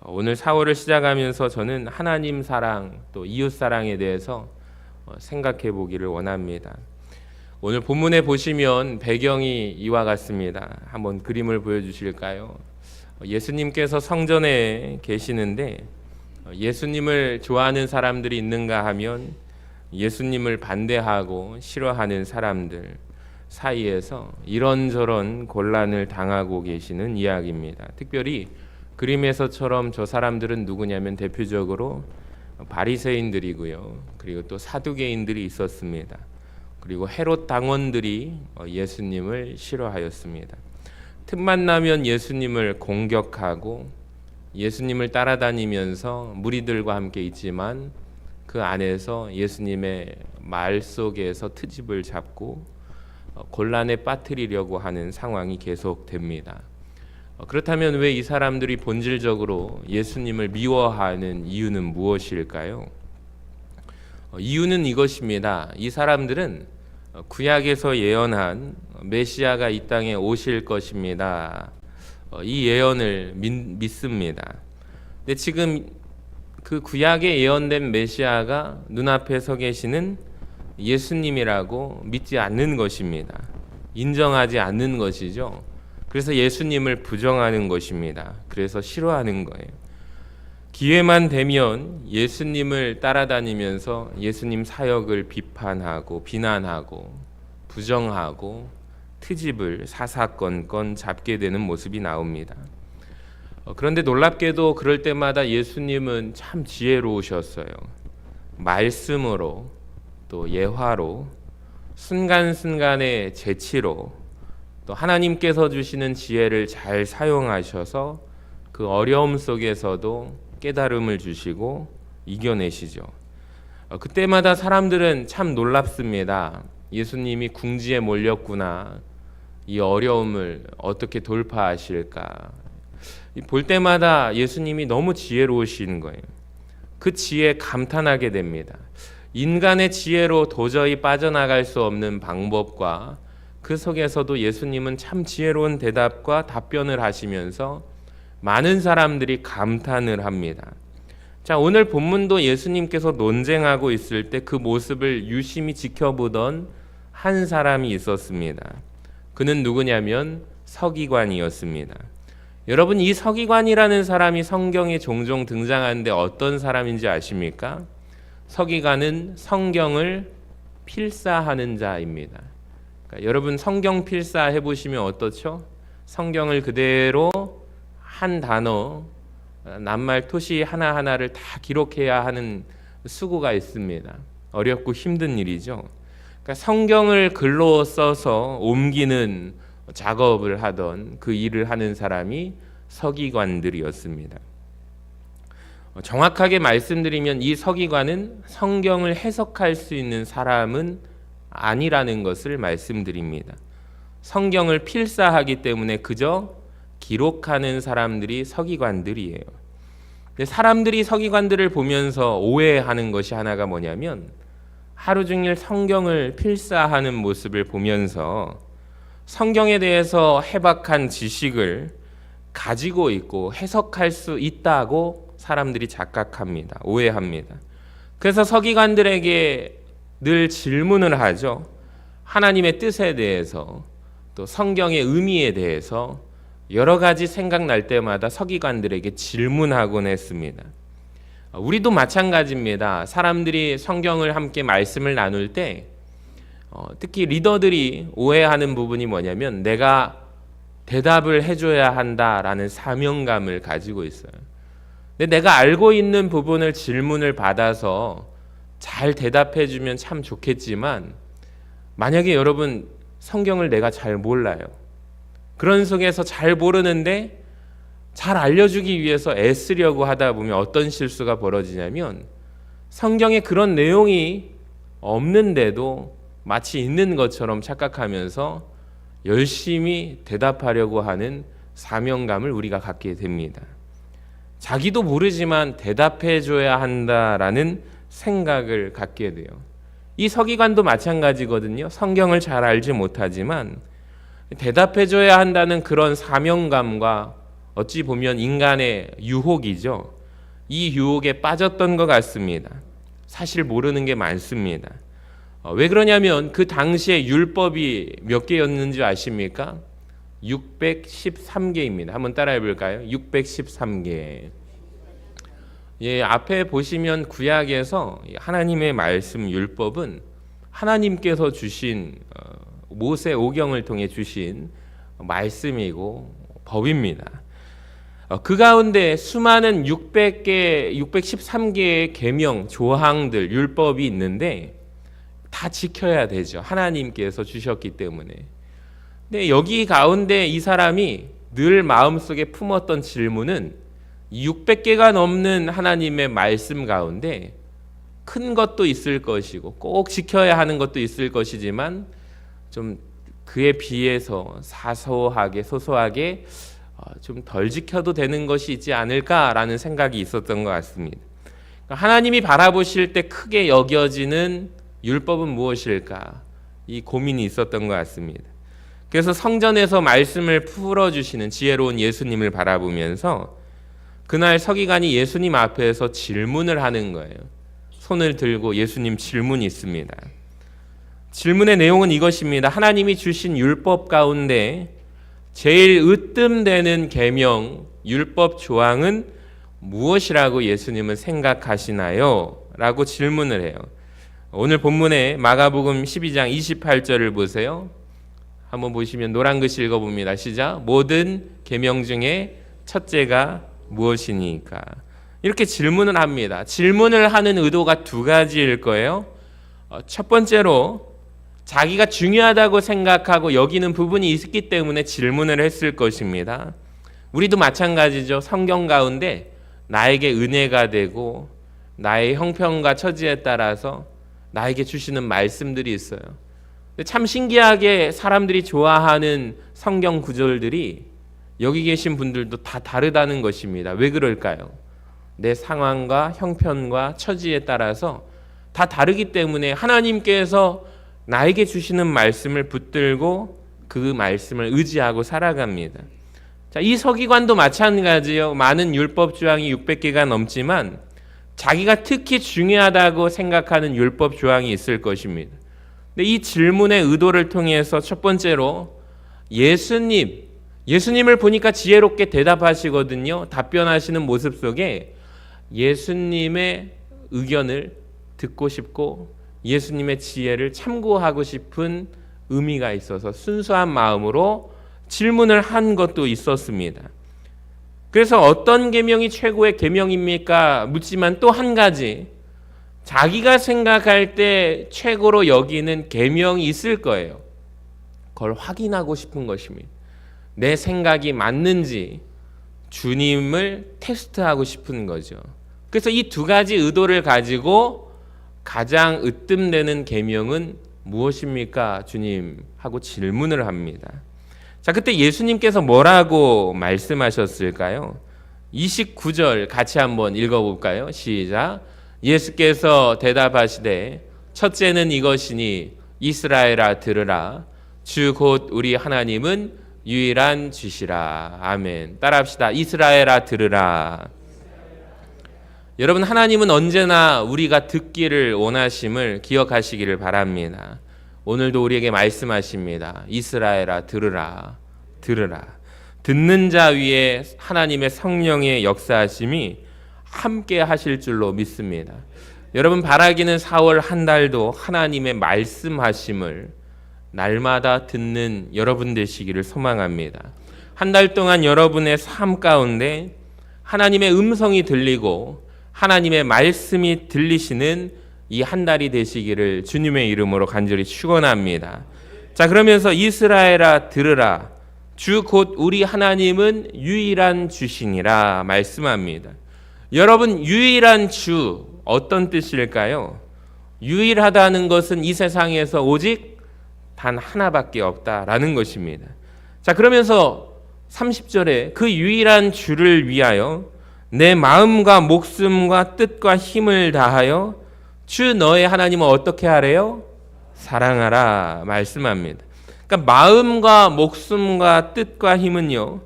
오늘 4월을 시작하면서 저는 하나님 사랑 또 이웃 사랑에 대해서 생각해 보기를 원합니다. 오늘 본문에 보시면 배경이 이와 같습니다. 한번 그림을 보여주실까요? 예수님께서 성전에 계시는데 예수님을 좋아하는 사람들이 있는가 하면 예수님을 반대하고 싫어하는 사람들 사이에서 이런저런 곤란을 당하고 계시는 이야기입니다. 특별히 그림에서처럼 저 사람들은 누구냐면 대표적으로 바리새인들이고요. 그리고 또 사두개인들이 있었습니다. 그리고 헤롯 당원들이 예수님을 싫어하였습니다. 틈만 나면 예수님을 공격하고 예수님을 따라다니면서 무리들과 함께 있지만 그 안에서 예수님의 말 속에서 트집을 잡고 곤란에 빠뜨리려고 하는 상황이 계속됩니다. 그렇다면 왜 이 사람들이 본질적으로 예수님을 미워하는 이유는 무엇일까요? 이유는 이것입니다. 이 사람들은 구약에서 예언한 메시아가 이 땅에 오실 것입니다. 이 예언을 믿습니다. 근데 지금 그 구약에 예언된 메시아가 눈앞에 서 계시는 예수님이라고 믿지 않는 것입니다. 인정하지 않는 것이죠. 그래서 예수님을 부정하는 것입니다. 그래서 싫어하는 거예요. 기회만 되면 예수님을 따라다니면서 예수님 사역을 비판하고 비난하고 부정하고 트집을 사사건건 잡게 되는 모습이 나옵니다. 그런데 놀랍게도 그럴 때마다 예수님은 참 지혜로우셨어요. 말씀으로 또 예화로 순간순간의 재치로 또 하나님께서 주시는 지혜를 잘 사용하셔서 그 어려움 속에서도 깨달음을 주시고 이겨내시죠. 그때마다 사람들은 참 놀랍습니다. 예수님이 궁지에 몰렸구나. 이 어려움을 어떻게 돌파하실까. 볼 때마다 예수님이 너무 지혜로우신 거예요. 그 지혜에 감탄하게 됩니다. 인간의 지혜로 도저히 빠져나갈 수 없는 방법과 그 속에서도 예수님은 참 지혜로운 대답과 답변을 하시면서 많은 사람들이 감탄을 합니다. 자, 오늘 본문도 예수님께서 논쟁하고 있을 때 그 모습을 유심히 지켜보던 한 사람이 있었습니다. 그는 누구냐면 서기관이었습니다. 여러분, 이 서기관이라는 사람이 성경에 종종 등장하는데 어떤 사람인지 아십니까? 서기관은 성경을 필사하는 자입니다. 그러니까 여러분 성경 필사 해보시면 어떻죠? 성경을 그대로 한 단어, 낱말 토시 하나하나를 다 기록해야 하는 수고가 있습니다. 어렵고 힘든 일이죠. 그러니까 성경을 글로 써서 옮기는 작업을 하던 그 일을 하는 사람이 서기관들이었습니다. 정확하게 말씀드리면 이 서기관은 성경을 해석할 수 있는 사람은 아니라는 것을 말씀드립니다. 성경을 필사하기 때문에 그저 기록하는 사람들이 서기관들이에요. 근데 사람들이 서기관들을 보면서 오해하는 것이 하나가 뭐냐면 하루 종일 성경을 필사하는 모습을 보면서 성경에 대해서 해박한 지식을 가지고 있고 해석할 수 있다고 사람들이 착각합니다. 오해합니다. 그래서 서기관들에게 늘 질문을 하죠. 하나님의 뜻에 대해서 또 성경의 의미에 대해서 여러 가지 생각날 때마다 서기관들에게 질문하곤 했습니다. 우리도 마찬가지입니다. 사람들이 성경을 함께 말씀을 나눌 때 특히 리더들이 오해하는 부분이 뭐냐면 내가 대답을 해줘야 한다라는 사명감을 가지고 있어요. 근데 내가 알고 있는 부분을 질문을 받아서 잘 대답해주면 참 좋겠지만 만약에 여러분 성경을 내가 잘 몰라요. 그런 속에서 잘 모르는데 잘 알려주기 위해서 애쓰려고 하다 보면 어떤 실수가 벌어지냐면 성경에 그런 내용이 없는데도 마치 있는 것처럼 착각하면서 열심히 대답하려고 하는 사명감을 우리가 갖게 됩니다. 자기도 모르지만 대답해줘야 한다라는 생각을 갖게 돼요. 이 서기관도 마찬가지거든요. 성경을 잘 알지 못하지만 대답해줘야 한다는 그런 사명감과 어찌 보면 인간의 유혹이죠. 이 유혹에 빠졌던 것 같습니다. 사실 모르는 게 많습니다. 왜 그러냐면 그 당시에 율법이 몇 개였는지 아십니까? 613개입니다. 한번 따라해 볼까요? 613개. 예, 앞에 보시면 구약에서 하나님의 말씀 율법은 하나님께서 주신 모세 오경을 통해 주신 말씀이고 법입니다. 그 가운데 수많은 613개의 계명, 조항들, 율법이 있는데 다 지켜야 되죠. 하나님께서 주셨기 때문에. 근데 여기 가운데 이 사람이 늘 마음속에 품었던 질문은 600개가 넘는 하나님의 말씀 가운데 큰 것도 있을 것이고 꼭 지켜야 하는 것도 있을 것이지만 좀 그에 비해서 사소하게 소소하게 좀 덜 지켜도 되는 것이 있지 않을까라는 생각이 있었던 것 같습니다. 하나님이 바라보실 때 크게 여겨지는 율법은 무엇일까? 이 고민이 있었던 것 같습니다. 그래서 성전에서 말씀을 풀어주시는 지혜로운 예수님을 바라보면서 그날 서기관이 예수님 앞에서 질문을 하는 거예요. 손을 들고 예수님 질문이 있습니다. 질문의 내용은 이것입니다. 하나님이 주신 율법 가운데 제일 으뜸되는 계명, 율법 조항은 무엇이라고 예수님은 생각하시나요? 라고 질문을 해요. 오늘 본문에 마가복음 12장 28절을 보세요. 한번 보시면 노란 글씨 읽어봅니다. 시작. 모든 계명 중에 첫째가 무엇이니까? 이렇게 질문을 합니다. 질문을 하는 의도가 두 가지일 거예요. 첫 번째로 자기가 중요하다고 생각하고 여기는 부분이 있기 때문에 질문을 했을 것입니다. 우리도 마찬가지죠. 성경 가운데 나에게 은혜가 되고 나의 형편과 처지에 따라서 나에게 주시는 말씀들이 있어요. 참 신기하게 사람들이 좋아하는 성경 구절들이 여기 계신 분들도 다 다르다는 것입니다. 왜 그럴까요? 내 상황과 형편과 처지에 따라서 다 다르기 때문에 하나님께서 나에게 주시는 말씀을 붙들고 그 말씀을 의지하고 살아갑니다. 자, 이 서기관도 마찬가지예요. 많은 율법 조항이 600개가 넘지만 자기가 특히 중요하다고 생각하는 율법 조항이 있을 것입니다. 근데 이 질문의 의도를 통해서 첫 번째로 예수님을 보니까 지혜롭게 대답하시거든요. 답변하시는 모습 속에 예수님의 의견을 듣고 싶고 예수님의 지혜를 참고하고 싶은 의미가 있어서 순수한 마음으로 질문을 한 것도 있었습니다. 그래서 어떤 계명이 최고의 계명입니까? 묻지만 또 한 가지 자기가 생각할 때 최고로 여기는 계명이 있을 거예요. 그걸 확인하고 싶은 것입니다. 내 생각이 맞는지 주님을 테스트하고 싶은 거죠. 그래서 이 두 가지 의도를 가지고 가장 으뜸되는 계명은 무엇입니까? 주님 하고 질문을 합니다. 자, 그때 예수님께서 뭐라고 말씀하셨을까요? 29절 같이 한번 읽어볼까요? 시작. 예수께서 대답하시되 첫째는 이것이니 이스라엘아 들으라. 주 곧 우리 하나님은 유일한 주시라. 아멘. 따라합시다. 이스라엘아 들으라. 여러분, 하나님은 언제나 우리가 듣기를 원하심을 기억하시기를 바랍니다. 오늘도 우리에게 말씀하십니다. 이스라엘아 들으라. 들으라. 듣는 자 위에 하나님의 성령의 역사하심이 함께 하실 줄로 믿습니다. 여러분, 바라기는 4월 한 달도 하나님의 말씀하심을 날마다 듣는 여러분 되시기를 소망합니다. 한 달 동안 여러분의 삶 가운데 하나님의 음성이 들리고 하나님의 말씀이 들리시는 이 한 달이 되시기를 주님의 이름으로 간절히 축원합니다. 자, 그러면서 이스라엘아 들으라. 주 곧 우리 하나님은 유일한 주시니라 말씀합니다. 여러분, 유일한 주 어떤 뜻일까요? 유일하다는 것은 이 세상에서 오직 단 하나밖에 없다라는 것입니다. 자, 그러면서 30절에 그 유일한 주를 위하여 내 마음과 목숨과 뜻과 힘을 다하여 주 너의 하나님을 어떻게 하래요? 사랑하라 말씀합니다. 그러니까 마음과 목숨과 뜻과 힘은요,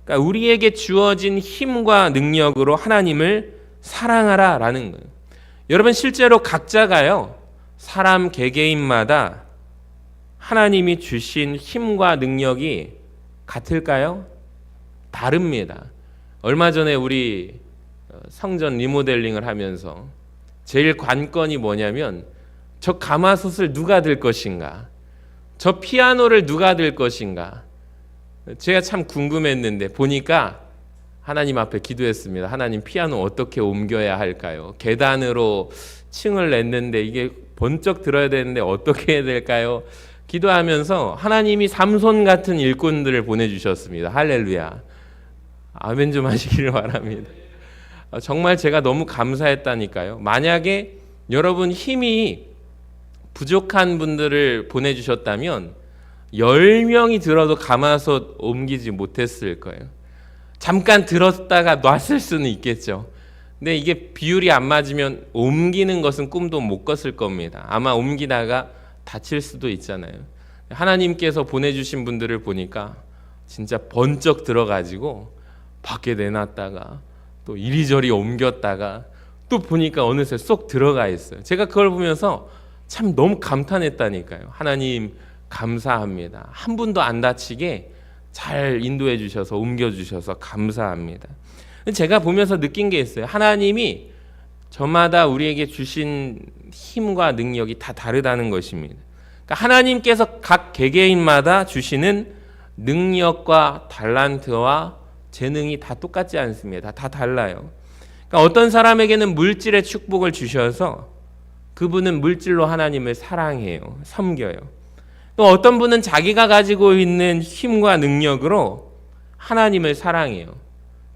그러니까 그러니까 우리에게 주어진 힘과 능력으로 하나님을 사랑하라라는 거예요. 여러분 실제로 각자가요, 사람 개개인마다 하나님이 주신 힘과 능력이 같을까요? 다릅니다. 얼마 전에 우리 성전 리모델링을 하면서 제일 관건이 뭐냐면 저 가마솥을 누가 들 것인가, 저 피아노를 누가 들 것인가. 제가 참 궁금했는데 보니까 하나님 앞에 기도했습니다. 하나님, 피아노 어떻게 옮겨야 할까요? 계단으로 층을 냈는데 이게 번쩍 들어야 되는데 어떻게 해야 될까요? 기도하면서 하나님이 삼손 같은 일꾼들을 보내주셨습니다. 할렐루야. 아멘 좀 하시기를 바랍니다. 정말 제가 너무 감사했다니까요. 만약에 여러분 힘이 부족한 분들을 보내주셨다면 10명이 들어도 가마솥 옮기지 못했을 거예요. 잠깐 들었다가 놨을 수는 있겠죠. 근데 이게 비율이 안 맞으면 옮기는 것은 꿈도 못 꿨을 겁니다. 아마 옮기다가 다칠 수도 있잖아요. 하나님께서 보내주신 분들을 보니까 진짜 번쩍 들어가지고 밖에 내놨다가 또 이리저리 옮겼다가 또 보니까 어느새 쏙 들어가 있어요. 제가 그걸 보면서 참 너무 감탄했다니까요. 하나님 감사합니다. 한 분도 안 다치게 잘 인도해 주셔서 옮겨 주셔서 감사합니다. 제가 보면서 느낀 게 있어요. 하나님이 저마다 우리에게 주신 힘과 능력이 다 다르다는 것입니다. 그러니까 하나님께서 각 개개인마다 주시는 능력과 달란트와 재능이 다 똑같지 않습니다. 다 달라요. 그러니까 어떤 사람에게는 물질의 축복을 주셔서 그분은 물질로 하나님을 사랑해요. 섬겨요. 또 어떤 분은 자기가 가지고 있는 힘과 능력으로 하나님을 사랑해요.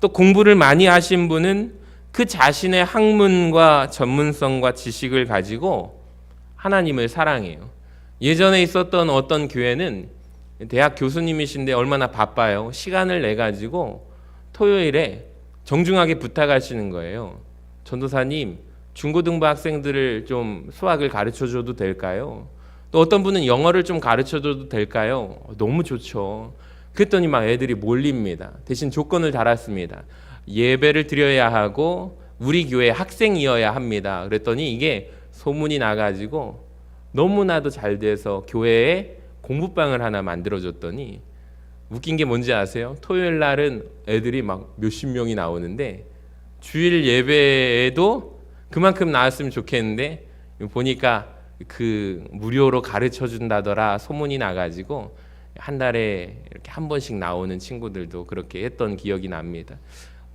또 공부를 많이 하신 분은 그 자신의 학문과 전문성과 지식을 가지고 하나님을 사랑해요. 예전에 있었던 어떤 교회는 대학 교수님이신데 얼마나 바빠요. 시간을 내 가지고 토요일에 정중하게 부탁하시는 거예요. 전도사님, 중고등부 학생들을 좀 수학을 가르쳐줘도 될까요? 또 어떤 분은 영어를 좀 가르쳐줘도 될까요? 너무 좋죠. 그랬더니 막 애들이 몰립니다. 대신 조건을 달았습니다. 예배를 드려야 하고 우리 교회 학생이어야 합니다. 그랬더니 이게 소문이 나가지고 너무나도 잘 돼서 교회에 공부방을 하나 만들어줬더니 웃긴 게 뭔지 아세요? 토요일 날은 애들이 막 몇십 명이 나오는데 주일 예배에도 그만큼 나왔으면 좋겠는데 보니까 그 무료로 가르쳐 준다더라 소문이 나가지고 한 달에 이렇게 한 번씩 나오는 친구들도 그렇게 했던 기억이 납니다.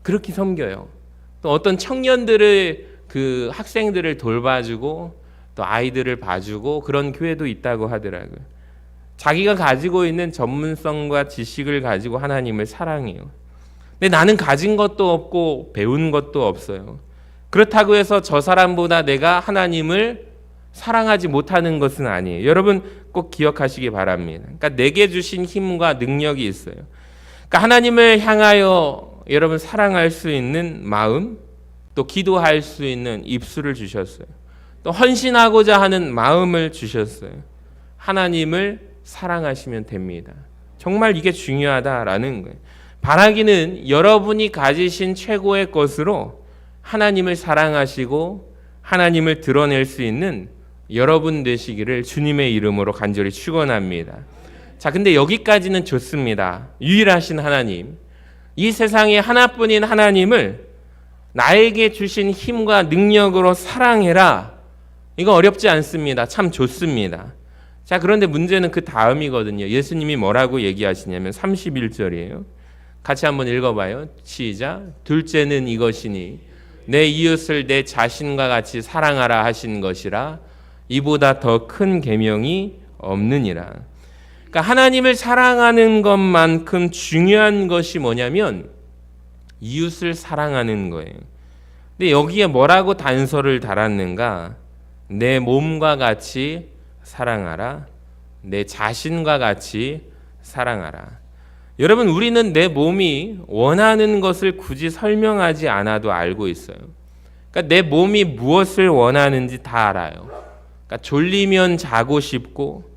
그렇게 섬겨요. 또 어떤 청년들을 그 학생들을 돌봐주고 또 아이들을 봐주고 그런 교회도 있다고 하더라고요. 자기가 가지고 있는 전문성과 지식을 가지고 하나님을 사랑해요. 근데 나는 가진 것도 없고 배운 것도 없어요. 그렇다고 해서 저 사람보다 내가 하나님을 사랑하지 못하는 것은 아니에요. 여러분 꼭 기억하시기 바랍니다. 그러니까 내게 주신 힘과 능력이 있어요. 그러니까 하나님을 향하여 여러분 사랑할 수 있는 마음, 또 기도할 수 있는 입술을 주셨어요. 또 헌신하고자 하는 마음을 주셨어요. 하나님을 사랑하시면 됩니다. 정말 이게 중요하다라는 거예요. 바라기는 여러분이 가지신 최고의 것으로 하나님을 사랑하시고 하나님을 드러낼 수 있는 여러분 되시기를 주님의 이름으로 간절히 축원합니다. 자, 근데 여기까지는 좋습니다. 유일하신 하나님, 이 세상에 하나뿐인 하나님을 나에게 주신 힘과 능력으로 사랑해라. 이거 어렵지 않습니다. 참 좋습니다. 자, 그런데 문제는 그 다음이거든요. 예수님이 뭐라고 얘기하시냐면 31절이에요. 같이 한번 읽어봐요. 시작. 둘째는 이것이니 내 이웃을 내 자신과 같이 사랑하라 하신 것이라. 이보다 더 큰 계명이 없느니라. 그러니까 하나님을 사랑하는 것만큼 중요한 것이 뭐냐면 이웃을 사랑하는 거예요. 근데 여기에 뭐라고 단서를 달았는가? 내 몸과 같이 사랑하라. 내 자신과 같이 사랑하라. 여러분, 우리는 내 몸이 원하는 것을 굳이 설명하지 않아도 알고 있어요. 그러니까 내 몸이 무엇을 원하는지 다 알아요. 그러니까 졸리면 자고 싶고,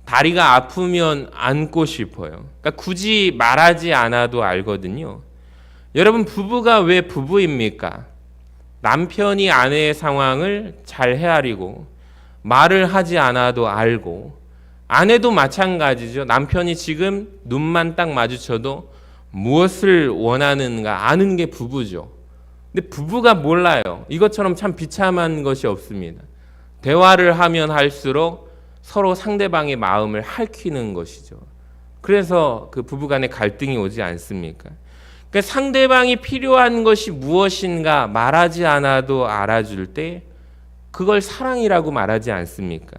다리가 아프면 안고 싶어요. 그러니까 굳이 말하지 않아도 알거든요. 여러분, 부부가 왜 부부입니까? 남편이 아내의 상황을 잘 헤아리고 말을 하지 않아도 알고, 아내도 마찬가지죠. 남편이 지금 눈만 딱 마주쳐도 무엇을 원하는가 아는 게 부부죠. 근데 부부가 몰라요. 이것처럼 참 비참한 것이 없습니다. 대화를 하면 할수록 서로 상대방의 마음을 핥히는 것이죠. 그래서 그 부부간에 갈등이 오지 않습니까? 그러니까 상대방이 필요한 것이 무엇인가 말하지 않아도 알아줄 때 그걸 사랑이라고 말하지 않습니까?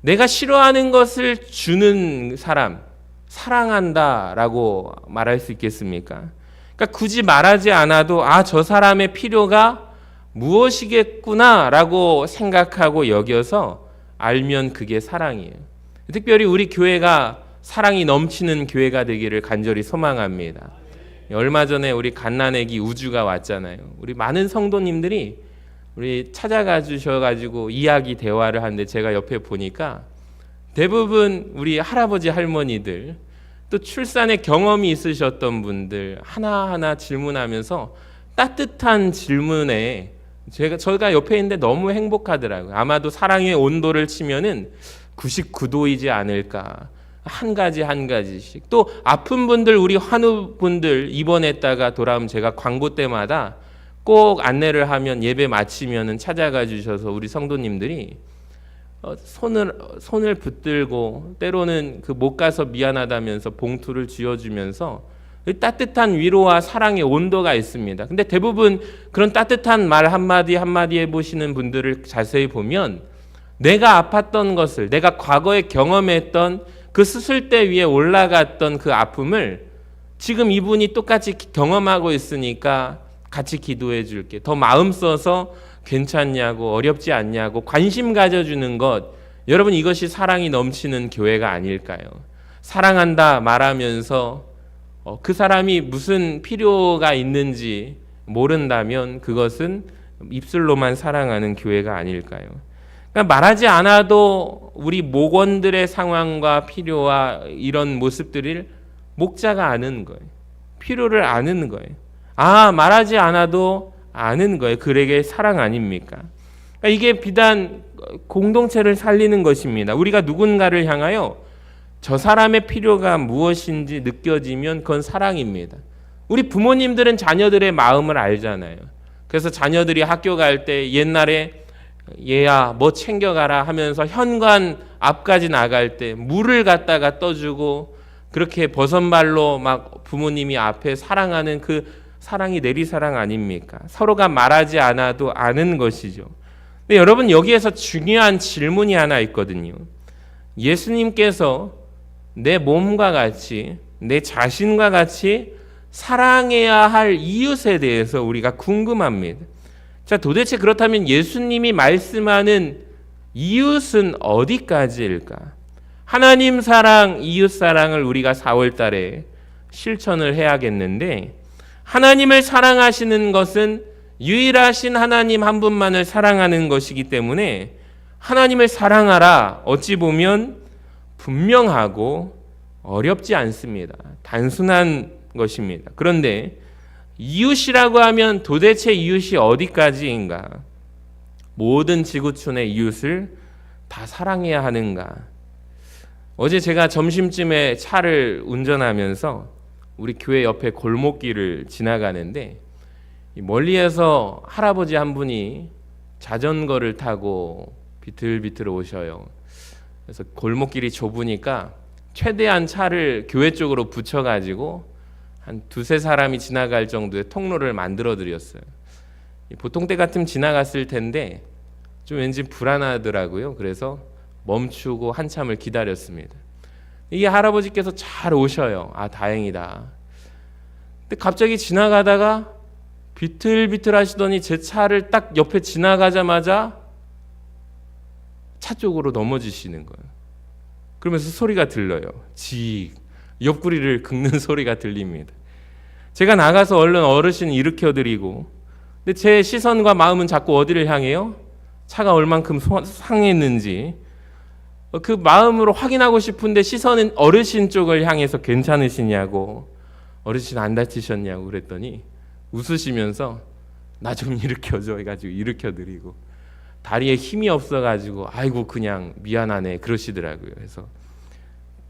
내가 싫어하는 것을 주는 사람, 사랑한다라고 말할 수 있겠습니까? 그러니까 굳이 말하지 않아도 저 사람의 필요가 무엇이겠구나라고 생각하고 여겨서 알면 그게 사랑이에요. 특별히 우리 교회가 사랑이 넘치는 교회가 되기를 간절히 소망합니다. 얼마 전에 우리 갓난아기 우주가 왔잖아요. 우리 많은 성도님들이 우리 찾아가 주셔가지고 이야기 대화를 하는데 제가 옆에 보니까 대부분 우리 할아버지 할머니들, 또 출산에 경험이 있으셨던 분들 하나하나 질문하면서 따뜻한 질문에 저희가 옆에 있는데 너무 행복하더라고요. 아마도 사랑의 온도를 치면은 99도이지 않을까. 한 가지씩. 또 아픈 분들, 우리 환우분들 입원했다가 돌아오면 제가 광고 때마다 꼭 안내를 하면 예배 마치면은 찾아가 주셔서 우리 성도님들이 손을 붙들고 때로는 그 못 가서 미안하다면서 봉투를 쥐어주면서 따뜻한 위로와 사랑의 온도가 있습니다. 근데 대부분 그런 따뜻한 말 한마디 해보시는 분들을 자세히 보면 내가 아팠던 것을, 내가 과거에 경험했던 그 수술대 위에 올라갔던 그 아픔을 지금 이분이 똑같이 경험하고 있으니까 같이 기도해 줄게. 더 마음 써서 괜찮냐고, 어렵지 않냐고 관심 가져주는 것. 여러분, 이것이 사랑이 넘치는 교회가 아닐까요? 사랑한다 말하면서 그 사람이 무슨 필요가 있는지 모른다면 그것은 입술로만 사랑하는 교회가 아닐까요? 그러니까 말하지 않아도 우리 목원들의 상황과 필요와 이런 모습들을 목자가 아는 거예요. 필요를 아는 거예요. 말하지 않아도 아는 거예요. 그에게 사랑 아닙니까? 그러니까 이게 비단 공동체를 살리는 것입니다. 우리가 누군가를 향하여 저 사람의 필요가 무엇인지 느껴지면 그건 사랑입니다. 우리 부모님들은 자녀들의 마음을 알잖아요. 그래서 자녀들이 학교 갈 때 옛날에 얘야 뭐 챙겨가라 하면서 현관 앞까지 나갈 때 물을 갖다가 떠주고 그렇게 버선발로 막 부모님이 앞에 사랑하는 그 사랑이 내리사랑 아닙니까? 서로가 말하지 않아도 아는 것이죠. 근데 여러분, 여기에서 중요한 질문이 하나 있거든요. 예수님께서 내 몸과 같이, 내 자신과 같이 사랑해야 할 이웃에 대해서 우리가 궁금합니다. 자, 도대체 그렇다면 예수님이 말씀하는 이웃은 어디까지일까? 하나님 사랑, 이웃 사랑을 우리가 4월 달에 실천을 해야겠는데, 하나님을 사랑하시는 것은 유일하신 하나님 한 분만을 사랑하는 것이기 때문에 하나님을 사랑하라, 어찌 보면 분명하고 어렵지 않습니다. 단순한 것입니다. 그런데 이웃이라고 하면 도대체 이웃이 어디까지인가? 모든 지구촌의 이웃을 다 사랑해야 하는가? 어제 제가 점심쯤에 차를 운전하면서 우리 교회 옆에 골목길을 지나가는데 멀리에서 할아버지 한 분이 자전거를 타고 비틀비틀 오셔요. 그래서 골목길이 좁으니까 최대한 차를 교회 쪽으로 붙여가지고 한 두세 사람이 지나갈 정도의 통로를 만들어 드렸어요. 보통 때 같으면 지나갔을 텐데 좀 왠지 불안하더라고요. 그래서 멈추고 한참을 기다렸습니다. 이게 할아버지께서 잘 오셔요. 다행이다. 근데 갑자기 지나가다가 비틀비틀 하시더니 제 차를 딱 옆에 지나가자마자 차 쪽으로 넘어지시는 거예요. 그러면서 소리가 들려요. 지 옆구리를 긁는 소리가 들립니다. 제가 나가서 얼른 어르신 일으켜드리고, 근데 제 시선과 마음은 자꾸 어디를 향해요? 차가 얼만큼 상했는지. 그 마음으로 확인하고 싶은데 시선은 어르신 쪽을 향해서 괜찮으시냐고, 어르신 안 다치셨냐고 그랬더니 웃으시면서 나 좀 일으켜줘 해가지고 일으켜드리고, 다리에 힘이 없어가지고 아이고 그냥 미안하네 그러시더라고요. 그래서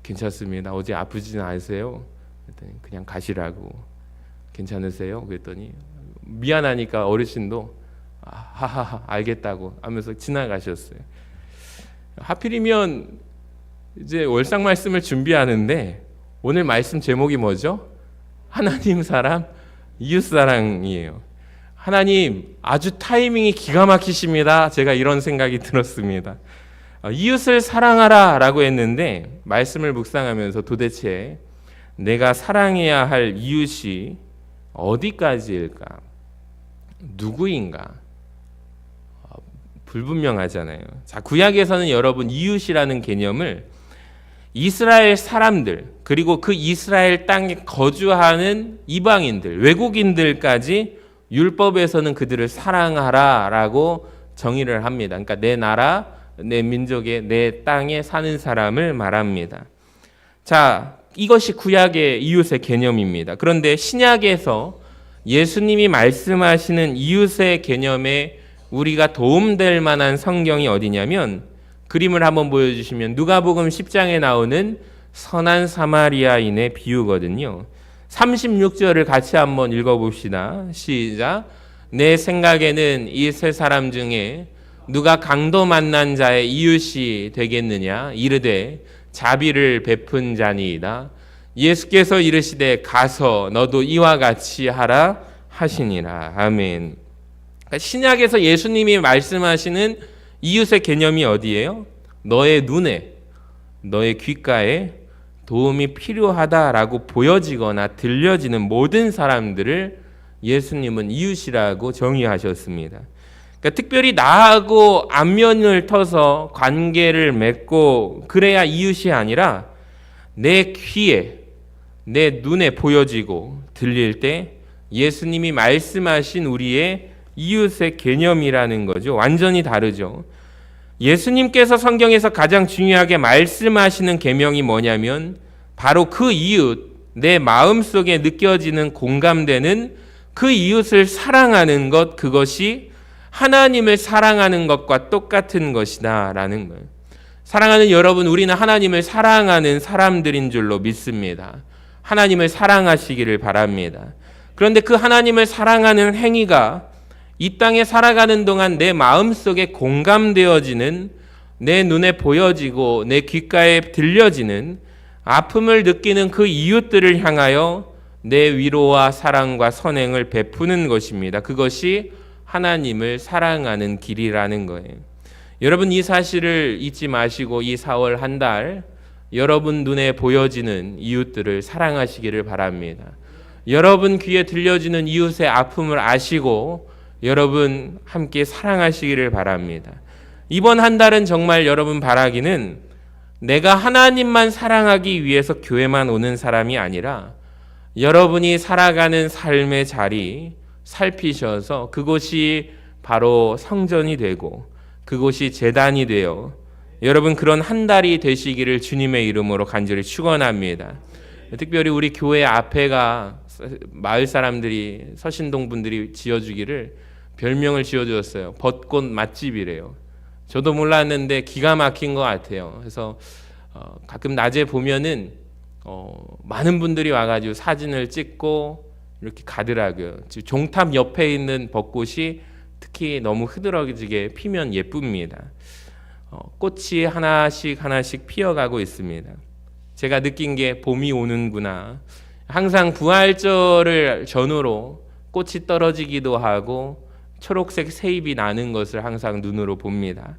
괜찮습니다. 어제 아프지는 않으세요? 그랬더니 그냥 가시라고. 괜찮으세요? 그랬더니 미안하니까 어르신도 하하하 알겠다고 하면서 지나가셨어요. 하필이면 이제 월상 말씀을 준비하는데 오늘 말씀 제목이 뭐죠? 하나님 사랑, 이웃 사랑이에요. 하나님 아주 타이밍이 기가 막히십니다. 제가 이런 생각이 들었습니다. 이웃을 사랑하라 라고 했는데 말씀을 묵상하면서 도대체 내가 사랑해야 할 이웃이 어디까지일까? 누구인가? 불분명하잖아요. 자, 구약에서는 여러분 이웃이라는 개념을 이스라엘 사람들 그리고 그 이스라엘 땅에 거주하는 이방인들, 외국인들까지 율법에서는 그들을 사랑하라라고 정의를 합니다. 그러니까 내 나라, 내 민족의, 내 땅에 사는 사람을 말합니다. 자, 이것이 구약의 이웃의 개념입니다. 그런데 신약에서 예수님이 말씀하시는 이웃의 개념에 우리가 도움될 만한 성경이 어디냐면 그림을 한번 보여주시면 누가복음 10장에 나오는 선한 사마리아인의 비유거든요. 36절을 같이 한번 읽어봅시다. 시작. 내 생각에는 이 세 사람 중에 누가 강도 만난 자의 이웃이 되겠느냐? 이르되 자비를 베푼 자니이다. 예수께서 이르시되 가서 너도 이와 같이 하라 하시니라. 아멘. 신약에서 예수님이 말씀하시는 이웃의 개념이 어디예요? 너의 눈에, 너의 귓가에 도움이 필요하다라고 보여지거나 들려지는 모든 사람들을 예수님은 이웃이라고 정의하셨습니다. 그러니까 특별히 나하고 안면을 터서 관계를 맺고 그래야 이웃이 아니라 내 귀에, 내 눈에 보여지고 들릴 때 예수님이 말씀하신 우리의 이웃의 개념이라는 거죠. 완전히 다르죠. 예수님께서 성경에서 가장 중요하게 말씀하시는 계명이 뭐냐면 바로 그 이웃, 내 마음속에 느껴지는 공감되는 그 이웃을 사랑하는 것, 그것이 하나님을 사랑하는 것과 똑같은 것이다 라는 거예요. 사랑하는 여러분, 우리는 하나님을 사랑하는 사람들인 줄로 믿습니다. 하나님을 사랑하시기를 바랍니다. 그런데 그 하나님을 사랑하는 행위가 이 땅에 살아가는 동안 내 마음속에 공감되어지는, 내 눈에 보여지고 내 귓가에 들려지는 아픔을 느끼는 그 이웃들을 향하여 내 위로와 사랑과 선행을 베푸는 것입니다. 그것이 하나님을 사랑하는 길이라는 거예요. 여러분, 이 사실을 잊지 마시고 이 4월 한 달 여러분 눈에 보여지는 이웃들을 사랑하시기를 바랍니다. 여러분 귀에 들려지는 이웃의 아픔을 아시고 여러분 함께 사랑하시기를 바랍니다. 이번 한 달은 정말 여러분 바라기는 내가 하나님만 사랑하기 위해서 교회만 오는 사람이 아니라 여러분이 살아가는 삶의 자리 살피셔서 그곳이 바로 성전이 되고 그곳이 제단이 되어 여러분 그런 한 달이 되시기를 주님의 이름으로 간절히 축원합니다. 특별히 우리 교회 앞에가 마을 사람들이, 서신동 분들이 지어주기를 별명을 지어주었어요. 벚꽃 맛집이래요. 저도 몰랐는데 기가 막힌 것 같아요. 그래서 가끔 낮에 보면은 많은 분들이 와가지고 사진을 찍고 이렇게 가더라고요. 종탑 옆에 있는 벚꽃이 특히 너무 흐드러지게 피면 예쁩니다. 꽃이 하나씩 하나씩 피어가고 있습니다. 제가 느낀 게 봄이 오는구나. 항상 부활절을 전후로 꽃이 떨어지기도 하고 초록색 새잎이 나는 것을 항상 눈으로 봅니다.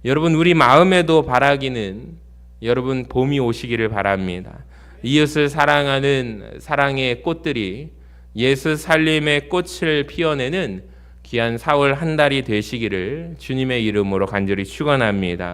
여러분, 우리 마음에도 바라기는 여러분 봄이 오시기를 바랍니다. 이웃을 사랑하는 사랑의 꽃들이 예수 살림의 꽃을 피워내는 귀한 4월 한 달이 되시기를 주님의 이름으로 간절히 축원합니다.